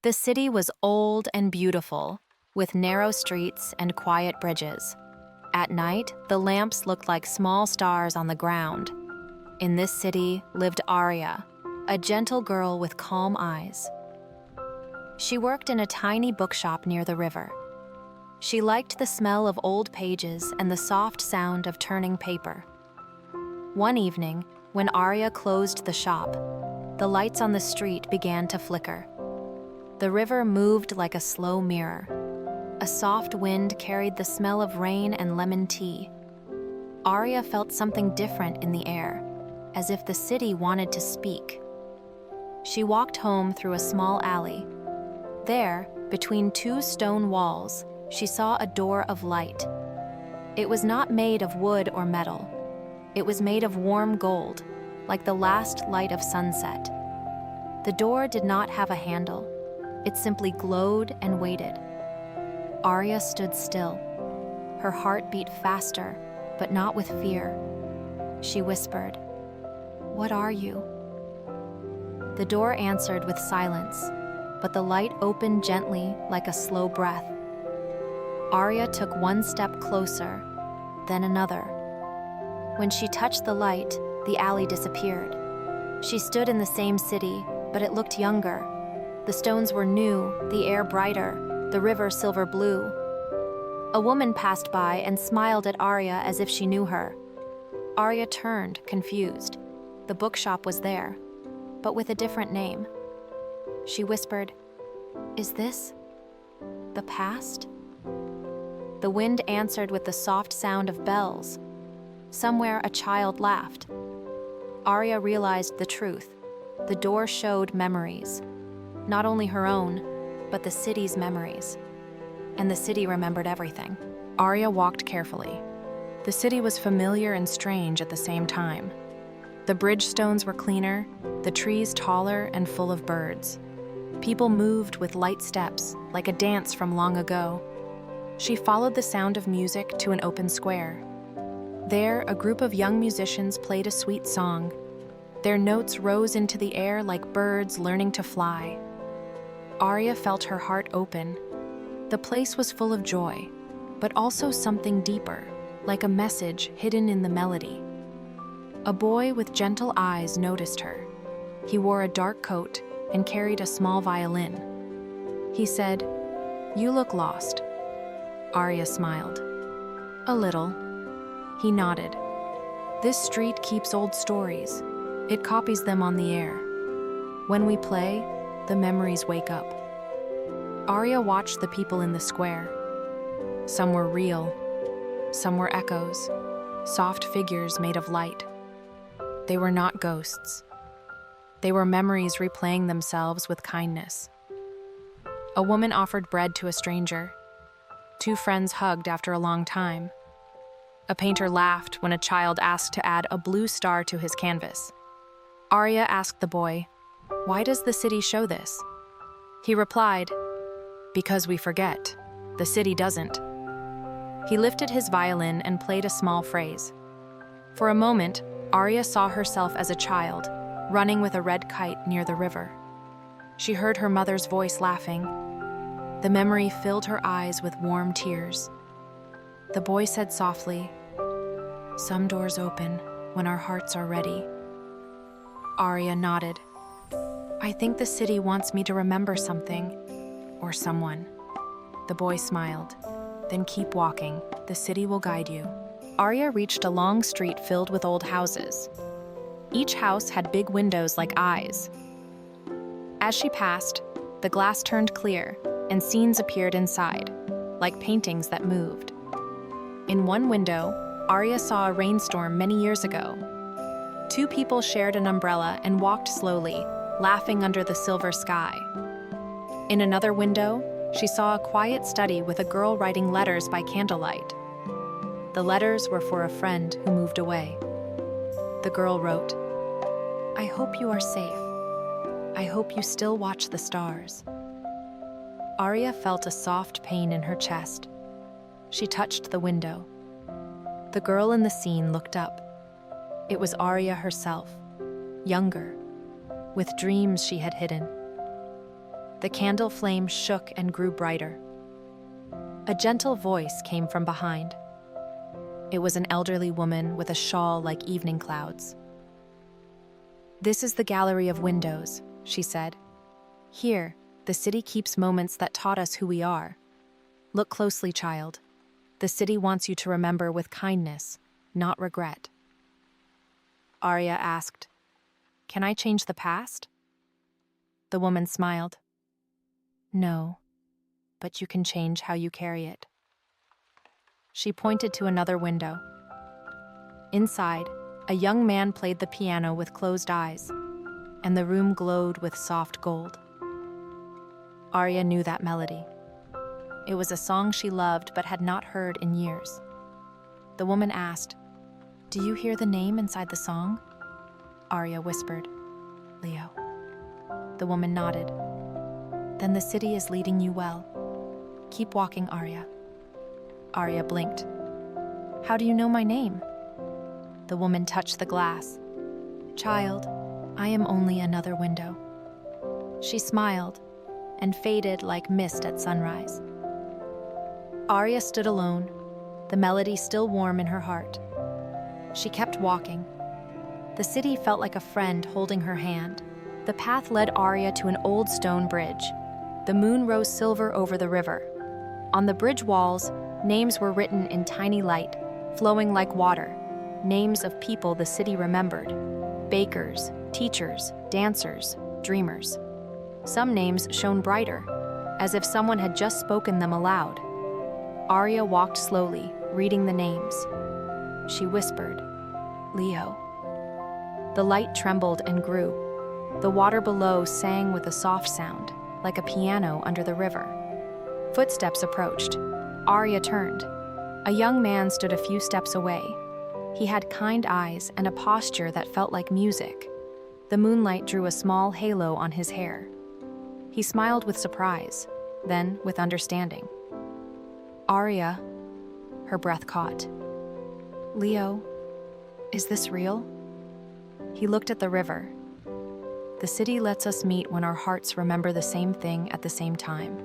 The city was old and beautiful, with narrow streets and quiet bridges. At night, the lamps looked like small stars on the ground. In this city lived Arya, a gentle girl with calm eyes. She worked in a tiny bookshop near the river. She liked the smell of old pages and the soft sound of turning paper. One evening, when Arya closed the shop, the lights on the street began to flicker. The river moved like a slow mirror. A soft wind carried the smell of rain and lemon tea. Arya felt something different in the air, as if the city wanted to speak. She walked home through a small alley. There, between two stone walls, she saw a door of light. It was not made of wood or metal. It was made of warm gold, like the last light of sunset. The door did not have a handle. It simply glowed and waited. Arya stood still. Her heart beat faster, but not with fear. She whispered, "What are you?" The door answered with silence, but the light opened gently like a slow breath. Arya took one step closer, then another. When she touched the light, the alley disappeared. She stood in the same city, but it looked younger. The stones were new, the air brighter, the river silver blue. A woman passed by and smiled at Arya as if she knew her. Arya turned, confused. The bookshop was there, but with a different name. She whispered, "Is this the past?" The wind answered with the soft sound of bells. Somewhere a child laughed. Arya realized the truth. The door showed memories. Not only her own, but the city's memories. And the city remembered everything. Arya walked carefully. The city was familiar and strange at the same time. The bridge stones were cleaner, the trees taller and full of birds. People moved with light steps, like a dance from long ago. She followed the sound of music to an open square. There, a group of young musicians played a sweet song. Their notes rose into the air like birds learning to fly. Arya felt her heart open. The place was full of joy, but also something deeper, like a message hidden in the melody. A boy with gentle eyes noticed her. He wore a dark coat and carried a small violin. He said, "You look lost." Arya smiled. "A little." He nodded. "This street keeps old stories. It copies them on the air. When we play, the memories wake up." Arya watched the people in the square. Some were real, some were echoes, soft figures made of light. They were not ghosts. They were memories replaying themselves with kindness. A woman offered bread to a stranger. Two friends hugged after a long time. A painter laughed when a child asked to add a blue star to his canvas. Arya asked the boy, "Why does the city show this?" He replied, "Because we forget. The city doesn't." He lifted his violin and played a small phrase. For a moment, Arya saw herself as a child, running with a red kite near the river. She heard her mother's voice laughing. The memory filled her eyes with warm tears. The boy said softly, "Some doors open when our hearts are ready." Arya nodded. "I think the city wants me to remember something, or someone." The boy smiled. "Then keep walking. The city will guide you." Arya reached a long street filled with old houses. Each house had big windows like eyes. As she passed, the glass turned clear, and scenes appeared inside, like paintings that moved. In one window, Arya saw a rainstorm many years ago. Two people shared an umbrella and walked slowly, laughing under the silver sky. In another window, she saw a quiet study with a girl writing letters by candlelight. The letters were for a friend who moved away. The girl wrote, "I hope you are safe. I hope you still watch the stars." Arya felt a soft pain in her chest. She touched the window. The girl in the scene looked up. It was Arya herself, younger, with dreams she had hidden. The candle flame shook and grew brighter. A gentle voice came from behind. It was an elderly woman with a shawl like evening clouds. "This is the gallery of windows," she said. "Here, the city keeps moments that taught us who we are. Look closely, child. The city wants you to remember with kindness, not regret." Arya asked, "Can I change the past?" The woman smiled. "No, but you can change how you carry it." She pointed to another window. Inside, a young man played the piano with closed eyes, and the room glowed with soft gold. Arya knew that melody. It was a song she loved but had not heard in years. The woman asked, "Do you hear the name inside the song?" Arya whispered, "Leo." The woman nodded. "Then the city is leading you well. Keep walking, Arya." Arya blinked. "How do you know my name?" The woman touched the glass. "Child, I am only another window." She smiled and faded like mist at sunrise. Arya stood alone, the melody still warm in her heart. She kept walking. The city felt like a friend holding her hand. The path led Arya to an old stone bridge. The moon rose silver over the river. On the bridge walls, names were written in tiny light, flowing like water, names of people the city remembered: bakers, teachers, dancers, dreamers. Some names shone brighter, as if someone had just spoken them aloud. Arya walked slowly, reading the names. She whispered, "Leo." The light trembled and grew. The water below sang with a soft sound, like a piano under the river. Footsteps approached. Arya turned. A young man stood a few steps away. He had kind eyes and a posture that felt like music. The moonlight drew a small halo on his hair. He smiled with surprise, then with understanding. "Arya," her breath caught. "Leo, is this real?" He looked at the river. The city lets us meet when our hearts remember the same thing at the same time.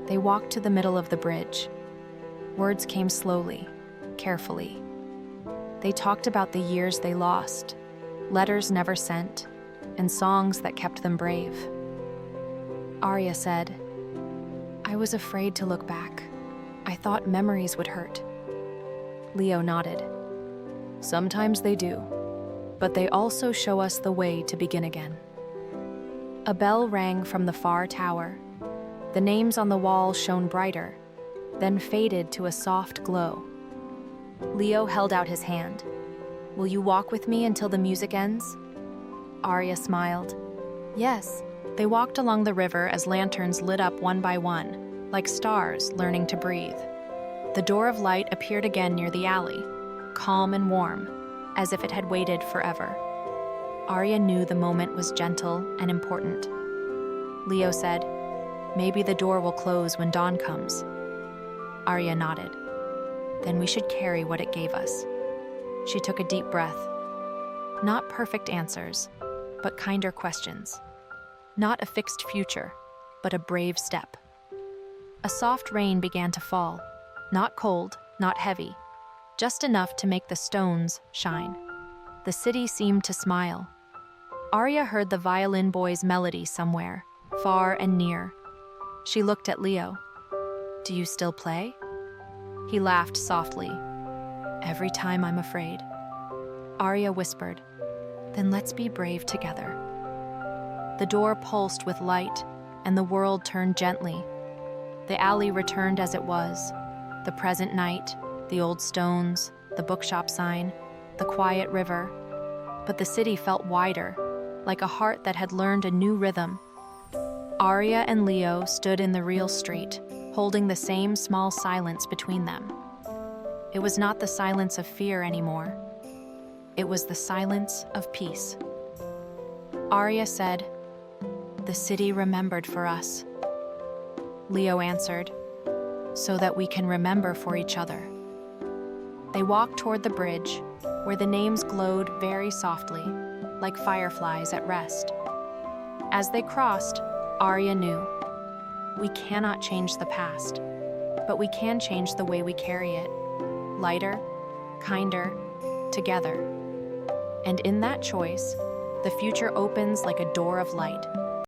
They walked to the middle of the bridge. Words came slowly, carefully. They talked about the years they lost, letters never sent, and songs that kept them brave. Arya said, "I was afraid to look back. I thought memories would hurt." Leo nodded. "Sometimes they do, but they also show us the way to begin again." A bell rang from the far tower. The names on the wall shone brighter, then faded to a soft glow. Leo held out his hand. "Will you walk with me until the music ends?" Arya smiled. "Yes." They walked along the river as lanterns lit up one by one, like stars learning to breathe. The door of light appeared again near the alley, calm and warm, as if it had waited forever. Arya knew the moment was gentle and important. Leo said, "Maybe the door will close when dawn comes." Arya nodded. "Then we should carry what it gave us." She took a deep breath. Not perfect answers, but kinder questions. Not a fixed future, but a brave step. A soft rain began to fall, not cold, not heavy, just enough to make the stones shine. The city seemed to smile. Arya heard the violin boy's melody somewhere, far and near. She looked at Leo. "Do you still play?" He laughed softly. "Every time I'm afraid." Arya whispered, "Then let's be brave together." The door pulsed with light, and the world turned gently. The alley returned as it was. The present night, the old stones, the bookshop sign, the quiet river. But the city felt wider, like a heart that had learned a new rhythm. Arya and Leo stood in the real street, holding the same small silence between them. It was not the silence of fear anymore. It was the silence of peace. Arya said, "The city remembered for us." Leo answered, "So that we can remember for each other." They walked toward the bridge, where the names glowed very softly, like fireflies at rest. As they crossed, Arya knew, we cannot change the past, but we can change the way we carry it, lighter, kinder, together. And in that choice, the future opens like a door of light.